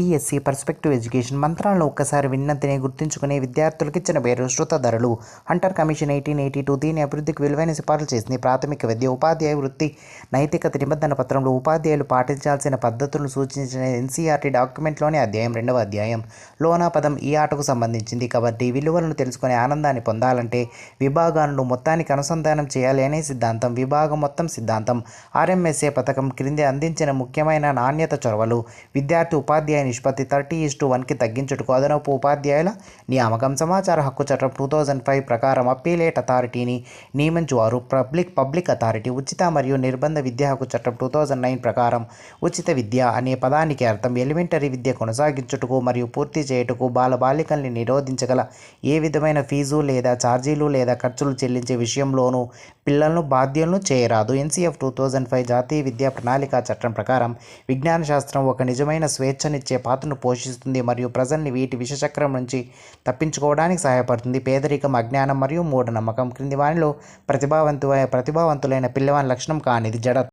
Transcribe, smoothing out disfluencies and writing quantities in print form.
TSC perspective education మంత్రాలను ఒక్కసారి విన్నంతనే గుర్తుంచుకునే విద్యార్థులకు ఇచ్చిన పేరు శృతధరలు. హంటర్ కమిషన్ 1882 దీని అభివృద్ధికి విలువైన సిఫార్సులు చేసింది. ప్రాథమిక విద్య, ఉపాధ్యాయ వృత్తి నైతికత నిబంధన పత్రంలో ఉపాధ్యాయులు పాటించాల్సిన పద్ధతులను సూచించిన ఎన్సీఆర్టీ డాక్యుమెంట్లోని అధ్యాయం 2వ అధ్యాయం. లోనా పదం ఈ ఆటకు సంబంధించింది. కాబట్టి విలువలను తెలుసుకునే ఆనందాన్ని పొందాలంటే విభాగాలను మొత్తానికి అనుసంధానం చేయాలి అనే సిద్ధాంతం. విభాగం మొత్తం సిద్ధాంతం. ఆర్ఎంఎస్ఏ పథకం క్రింది అందించిన ముఖ్యమైన నాణ్యత చొరవలు. విద్యార్థి ఉపాధ్యాయ నిష్పత్తి 30:1కి తగ్గించుటకు అదనపు ఉపాధ్యాయుల నియామకం. సమాచార హక్కు చట్టం 2005 ప్రకారం అప్పీలేట్ అథారిటీని నియమించువారు పబ్లిక్ అథారిటీ. ఉచిత మరియు నిర్బంధ విద్యా హక్కు చట్టం 2009 ప్రకారం ఉచిత విద్య అనే పదానికి అర్థం ఎలిమెంటరీ విద్య కొనసాగించుటకు మరియు పూర్తి చేయుటకు బాలబాలికల్ని నిరోధించగల ఏ విధమైన ఫీజు లేదా ఛార్జీలు లేదా ఖర్చులు చెల్లించే విషయంలోనూ పిల్లలను బాధ్యులను చేయరాదు. ఎన్సీఎఫ్ 2005 జాతీయ విద్యా ప్రణాళిక చట్టం ప్రకారం విజ్ఞాన శాస్త్రం ఒక నిజమైన స్వేచ్ఛనిచ్చే పాత్రను పోషిస్తుంది మరియు ప్రజల్ని వీటి విషచక్రం నుంచి తప్పించుకోవడానికి సహాయపడుతుంది. పేదరికం, అజ్ఞానం మరియు మూఢనమ్మకం క్రింది వానిలో ప్రతిభావంతులైన పిల్లవాని లక్షణం కానిది జడత్వం.